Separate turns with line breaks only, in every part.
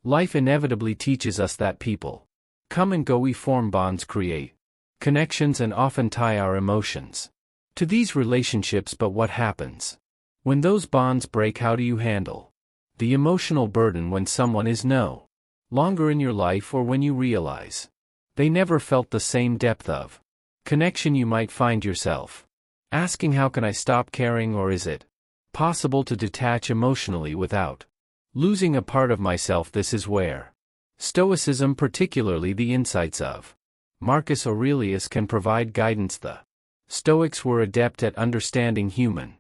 Life inevitably teaches us that people come and go. We form bonds, create connections, and often tie our emotions to these relationships. But what happens when those bonds break? How do you handle the emotional burden when someone is no longer in your life, or when you realize they never felt the same depth of connection? You might find yourself asking, how can I stop caring? Or is it possible to detach emotionally without losing a part of myself? This is where Stoicism, particularly the insights of Marcus Aurelius, can provide guidance. The Stoics were adept at understanding human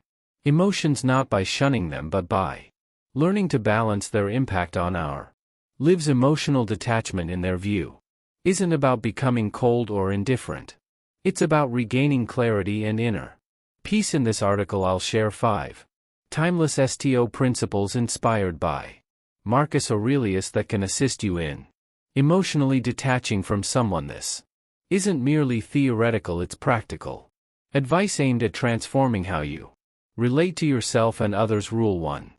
emotions, not by shunning them but by learning to balance their impact on our lives. Emotional detachment, in their view, isn't about becoming cold or indifferent. It's about regaining clarity and inner peace. In this article I'll share 5 timeless STO principles inspired by Marcus Aurelius that can assist you in emotionally detaching from someone. This isn't merely theoretical, it's practical advice aimed at transforming how you relate to yourself and others. Rule 1.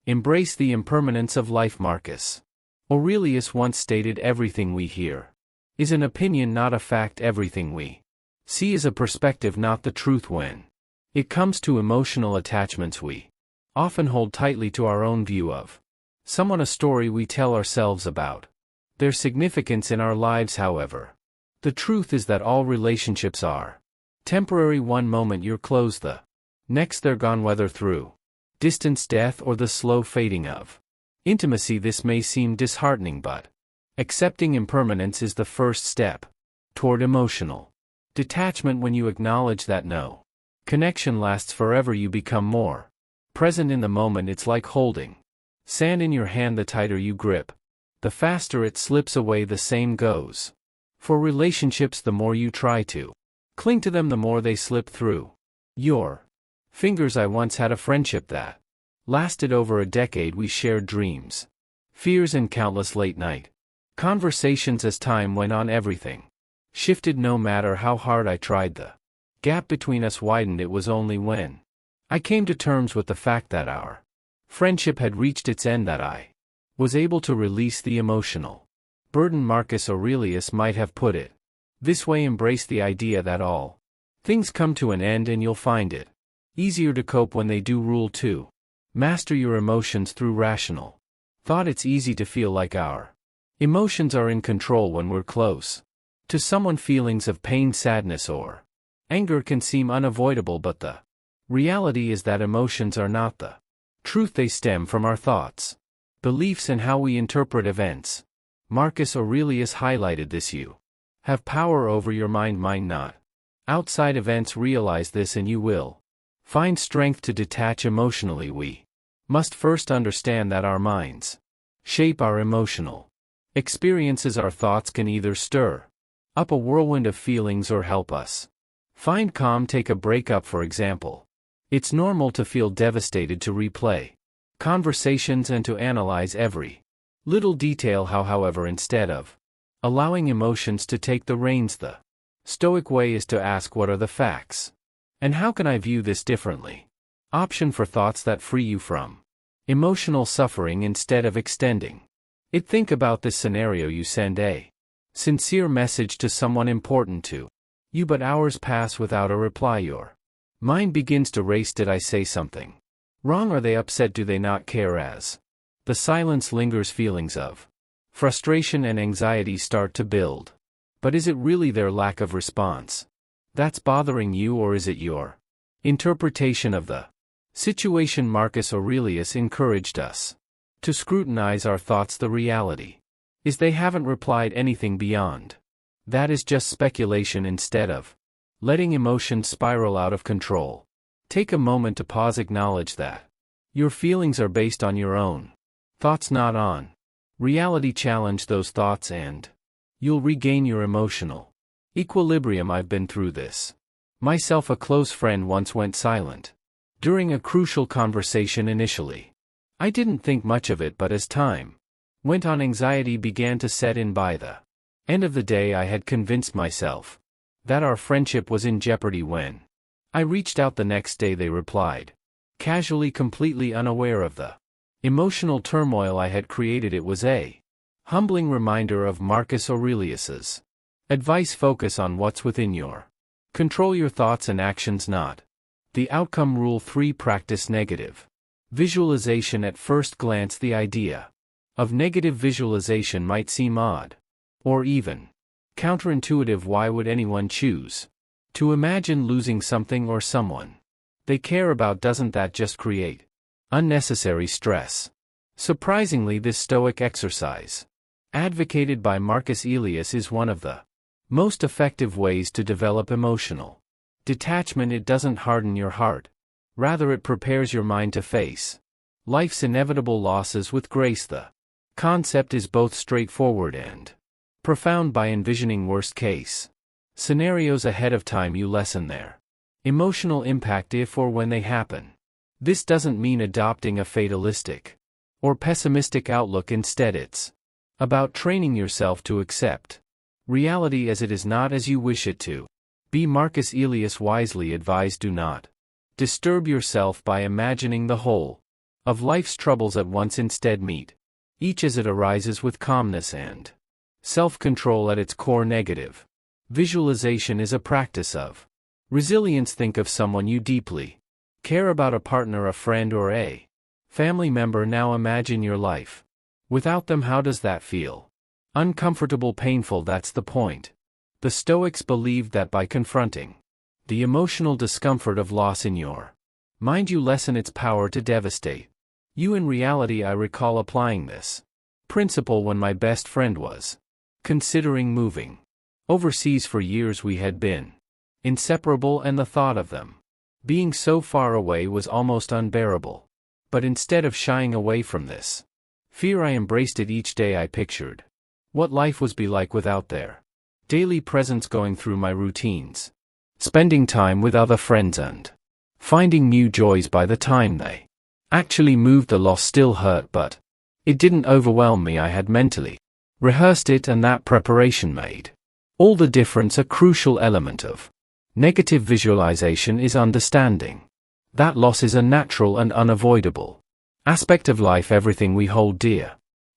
Embrace the impermanence of life. Marcus Aurelius once stated, everything we hear is an opinion, not a fact. Everything we see is a perspective, not the truth. When it comes to emotional attachments, we often hold tightly to our own view of someone, a story we tell ourselves about their significance in our lives. However, the truth is that all relationships are temporary. One moment you're close, the next they're gone, whether through distance, death, or the slow fading of intimacy. This may seem disheartening, but accepting impermanence is the first step toward emotional detachment. When you acknowledge that no connection lasts forever, you become more present in the moment. It's like holding sand in your hand. The tighter you grip, the faster it slips away. The same goes for relationships. The more you try to cling to them, the more they slip through your fingers. I once had a friendship that lasted over a decade. We shared dreams, fears, and countless late-night conversations. As time went on, everything shifted. No matter how hard I tried, the gap between us widened. It was only when I came to terms with the fact that our friendship had reached its end that I was able to release the emotional burden. Marcus Aurelius might have put it this way: embrace the idea that all things come to an end, and you'll find it easier to cope when they do. Rule 2. Master your emotions through rational thought. It's easy to feel like our emotions are in control when we're close to someone. Feelings of pain, sadness, or anger can seem unavoidable, but the reality is that emotions are not the truth. They stem from our thoughts, beliefs, and how we interpret events. Marcus Aurelius highlighted this: you have power over your mind, not outside events. Realize this and you will find strength to detach emotionally. We must first understand that our minds shape our emotional experiences. Our thoughts can either stir up a whirlwind of feelings or help us find calm. Take a breakup, for example. It's normal to feel devastated, to replay conversations, and to analyze every little detail. However, instead of allowing emotions to take the reins, the Stoic way is to ask, what are the facts? And how can I view this differently? Option for thoughts that free you from emotional suffering instead of extending it. Think about this scenario: you send a sincere message to someone important to you, but hours pass without a reply. Your mind begins to race. Did I say something wrong? Are they upset? Do they not care? As the silence lingers, feelings of frustration and anxiety start to build. But is it really their lack of response that's bothering you, or is it your interpretation of the situation? Marcus Aurelius encouraged us to scrutinize our thoughts. The reality is they haven't replied anything beyond that is just speculation. Instead of letting emotions spiral out of control, take a moment to pause. Acknowledge that your feelings are based on your own thoughts, not on reality. Challenge those thoughts and you'll regain your emotional equilibrium. I've been through this myself. A close friend once went silent during a crucial conversation. Initially, I didn't think much of it, but as time went on, anxiety began to set in. By the end of the day, I had convinced myself that our friendship was in jeopardy. When I reached out the next day, they replied casually, completely unaware of the emotional turmoil I had created. It was a Humbling reminder of Marcus Aurelius's advice: focus on what's within your control, your thoughts and actions, not the outcome. Rule 3: practice negative visualization. At first glance, the idea of negative visualization might seem odd, or even counterintuitive. Why would anyone choose to imagine losing something or someone they care about? Doesn't that just create unnecessary stress? Surprisingly, this Stoic exercise, advocated by Marcus Aurelius, is one of the most effective ways to develop emotional detachment. It doesn't harden your heart, rather it prepares your mind to face life's inevitable losses with grace. The concept is both straightforward and profound. By envisioning worst-case scenarios ahead of time, you lessen their emotional impact if or when they happen. This doesn't mean adopting a fatalistic or pessimistic outlook. Instead, it's about training yourself to accept reality as it is, not as you wish it to be. Marcus Aurelius wisely advised, do not disturb yourself by imagining the whole of life's troubles at once. Instead, meet each as it arises with calmness and self-control at its core. Negative visualization is a practice of resilience. Think of someone you deeply care about, a partner, a friend, or a family member. Now imagine your life without them. How does that feel? Uncomfortable, painful? That's the point. The Stoics believed that by confronting the emotional discomfort of loss in your mind, you lessen its power to devastate you. In reality, I recall applying this principle when my best friend was considering moving overseas. For years we had been inseparable, and the thought of them being so far away was almost unbearable. But instead of shying away from this fear, I embraced it. Each day I pictured what life would be like without their daily presence, going through my routines, spending time with other friends, and finding new joys. By the time they actually moved, the loss still hurt, but it didn't overwhelm me. I had mentally rehearsed it, and that preparation made all the difference. A crucial element of negative visualization is understanding that loss is a natural and unavoidable aspect of life. Everything we hold dear,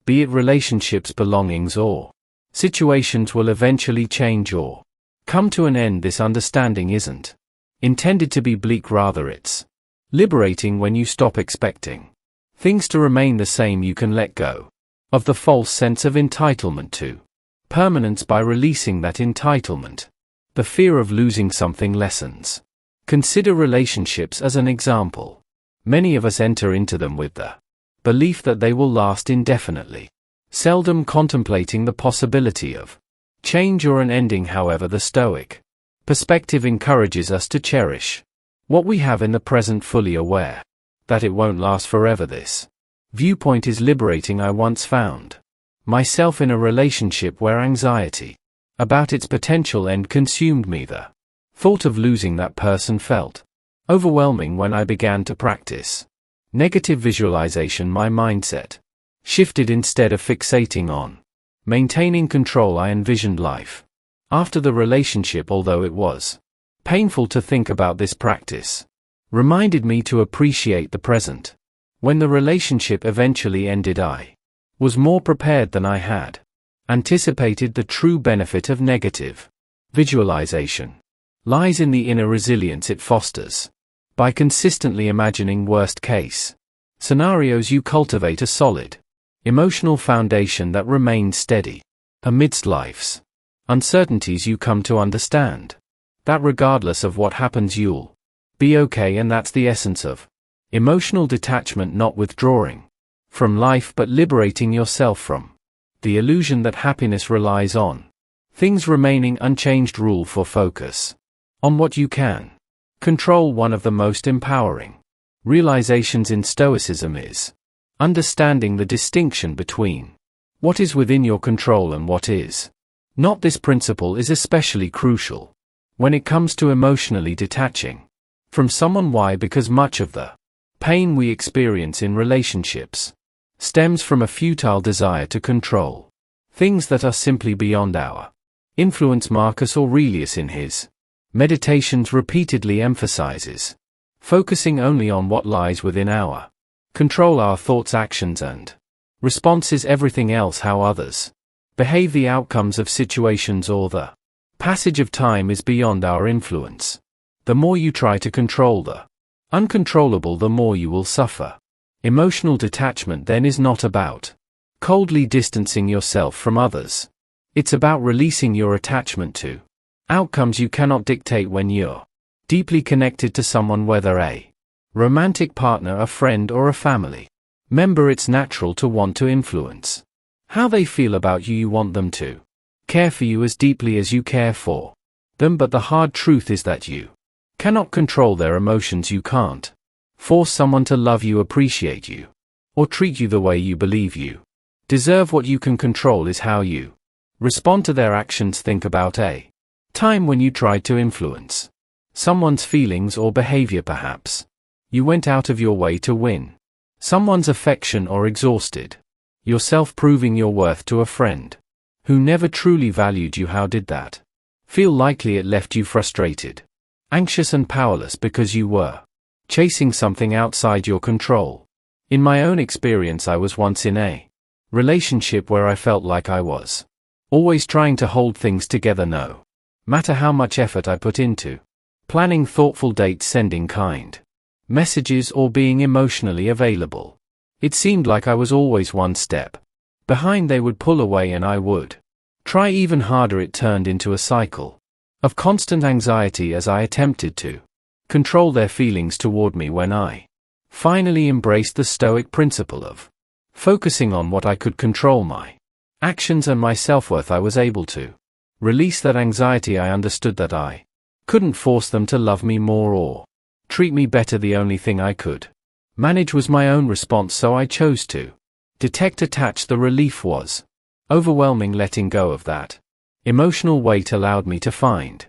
be it relationships, belongings, or situations, will eventually change or come to an end. This understanding isn't intended to be bleak, rather it's liberating. When you stop expecting things to remain the same, you can let go of the false sense of entitlement to permanence. By releasing that entitlement, the fear of losing something lessens. Consider relationships as an example. Many of us enter into them with the belief that they will last indefinitely, seldom contemplating the possibility of change or an ending. However, the Stoic perspective encourages us to cherish what we have in the present, fully aware that it won't last forever. This viewpoint is liberating. I once found myself in a relationship where anxiety about its potential end consumed me. The thought of losing that person felt overwhelming. When I began to practice negative visualization, my mindset shifted. Instead of fixating on maintaining control, I envisioned life after the relationship. Although it was painful to think about, this practice reminded me to appreciate the present. When the relationship eventually ended, I was more prepared than I had anticipated. The true benefit of negative visualization lies in the inner resilience it fosters. By consistently imagining worst-case scenarios, you cultivate a solid emotional foundation that remains steady amidst life's uncertainties. You come to understand that regardless of what happens, you'll be okay, and that's the essence of emotional detachment, not withdrawing from life but liberating yourself from the illusion that happiness relies on things remaining unchanged. Rule 4: focus on what you can control. One of the most empowering realizations in Stoicism is understanding the distinction between what is within your control and what is not. This principle is especially crucial when it comes to emotionally detaching from someone. Why? Because much of the pain we experience in relationships stems from a futile desire to control things that are simply beyond our influence. Marcus Aurelius in his Meditations repeatedly emphasizes focusing only on what lies within our control, our thoughts, actions, and Response is everything else. How others behave, the outcomes of situations, or the passage of time is beyond our influence. The more you try to control the uncontrollable, the more you will suffer. Emotional detachment then is not about coldly distancing yourself from others. It's about releasing your attachment to outcomes you cannot dictate. When you're deeply connected to someone, whether a romantic partner, a friend, or a family member, it's natural to want to influence how they feel about you. You want them to care for you as deeply as you care for them, but the hard truth is that you cannot control their emotions. You can't force someone to love you, appreciate you, or treat you the way you believe you deserve. What you can control is how you respond to their actions. Think about a time when you tried to influence someone's feelings or behavior. Perhaps you went out of your way to win someone's affection, or exhausted yourself proving your worth to a friend who never truly valued you. How did that feel? Likely it left you frustrated, anxious, and powerless because you were chasing something outside your control. In my own experience, I was once in a relationship where I felt like I was always trying to hold things together, no matter how much effort I put into planning thoughtful dates, sending kind messages, or being emotionally available. It seemed like I was always one step behind. They would pull away and I would try even harder. It turned into a cycle of constant anxiety as I attempted to control their feelings toward me. When I finally embraced the Stoic principle of focusing on what I could control, my actions and my self-worth, I was able to release that anxiety. I understood that I couldn't force them to love me more or treat me better. The only thing I could manage was my own response, so I chose to detach. The relief was overwhelming. Letting go of that emotional weight allowed me to find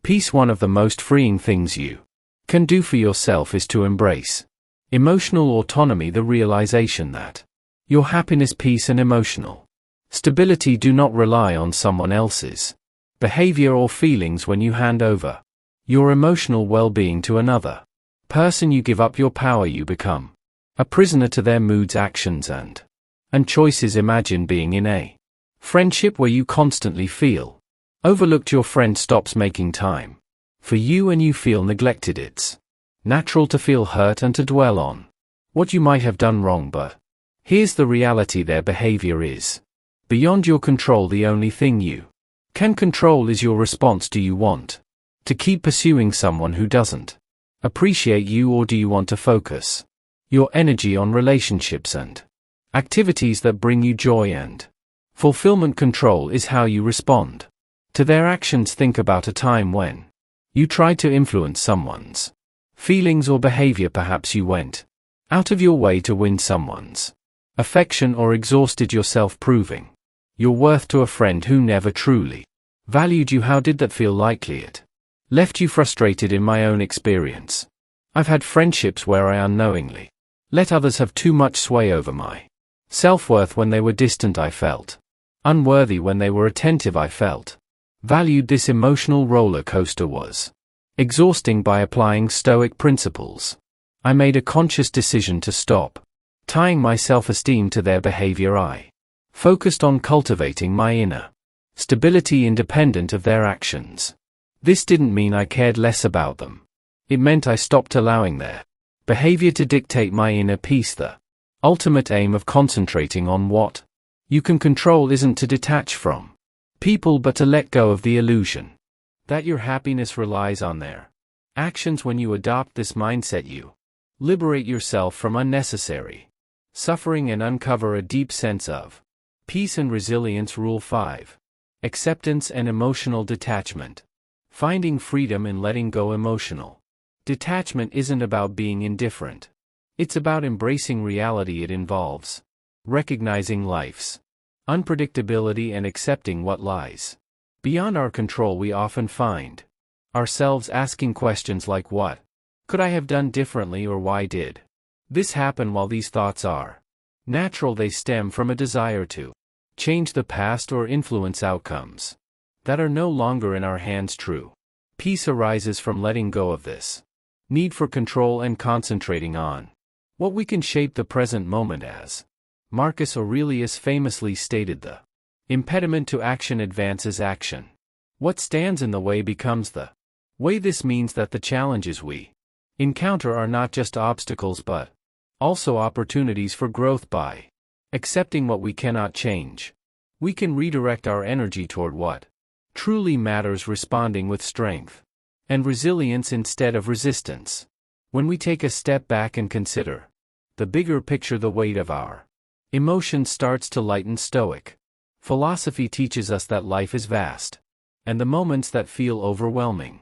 peace. One of the most freeing things you can do for yourself is to embrace emotional autonomy, the realization that your happiness, peace, and emotional stability do not rely on someone else's behavior or feelings. When you hand over your emotional well-being to another person, you give up your power. You become a prisoner to their moods, actions, and choices. Imagine being in a friendship where you constantly feel overlooked. Your friend stops making time for you and you feel neglected. It's natural to feel hurt and to dwell on what you might have done wrong, but here's the reality: their behavior is beyond your control. The only thing you can control is your response. Do you want to keep pursuing someone who doesn't appreciate you, or do you want to focus your energy on relationships and activities that bring you joy and fulfillment? Control is how you respond to their actions. Think about a time when you tried to influence someone's feelings or behavior. Perhaps you went out of your way to win someone's affection, or exhausted yourself proving your worth to a friend who never truly valued you. How did that feel? Likely it left you frustrated. In my own experience, I've had friendships where I unknowingly let others have too much sway over my self-worth. When they were distant, I felt unworthy. When they were attentive, I felt valued. This emotional roller coaster was exhausting. By applying Stoic principles, I made a conscious decision to stop tying my self-esteem to their behavior. I focused on cultivating my inner stability independent of their actions. This didn't mean I cared less about them. It meant I stopped allowing their behavior to dictate my inner peace. The ultimate aim of concentrating on what you can control isn't to detach from people, but to let go of the illusion that your happiness relies on their actions. When you adopt this mindset, you liberate yourself from unnecessary suffering and uncover a deep sense of peace and resilience. Rule 5. Acceptance and emotional detachment. Finding freedom in letting go. Emotional detachment isn't about being indifferent. It's about embracing reality. It involves recognizing life's unpredictability and accepting what lies beyond our control. We often find ourselves asking questions like, what could I have done differently, or why did this happen? While these thoughts are natural, they stem from a desire to change the past or influence outcomes that are no longer in our hands. True peace arises from letting go of this need for control and concentrating on what we can shape the present moment. As Marcus Aurelius famously stated the impediment to action advances action. What stands in the way becomes the way. This means that the challenges we encounter are not just obstacles but also opportunities for growth. By accepting what we cannot change, we can redirect our energy toward what truly matters, responding with strength and resilience instead of resistance. When we take a step back and consider the bigger picture, the weight of our emotions starts to lighten. Stoic philosophy teaches us that life is vast, and the moments that feel overwhelming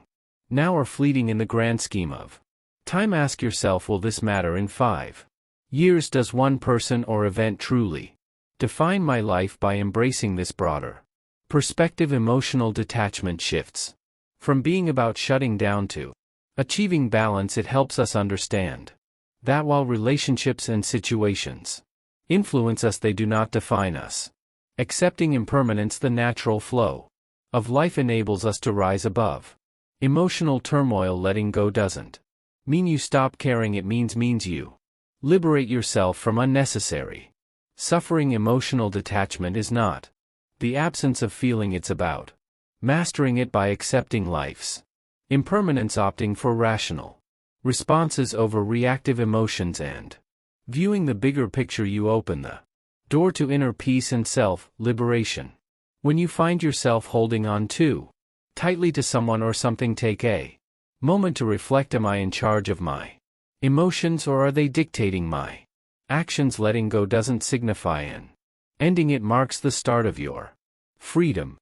now are fleeting in the grand scheme of time. Ask yourself, will this matter in 5 years? Does one person or event truly define my life? By embracing this broader perspective, emotional detachment shifts from being about shutting down to achieving balance. It helps us understand that while relationships and situations influence us, they do not define us. Accepting impermanence, the natural flow of life, enables us to rise above emotional turmoil. Letting go doesn't mean you stop caring, it means you liberate yourself from unnecessary suffering. Emotional detachment is not the absence of feeling, it's about mastering it by accepting life's impermanence, opting for rational responses over reactive emotions, and viewing the bigger picture. You open the door to inner peace and self-liberation. When you find yourself holding on too tightly to someone or something, take a moment to reflect. Am I in charge of my emotions, or are they dictating my actions? Letting go doesn't signify an ending, it marks the start of your freedom.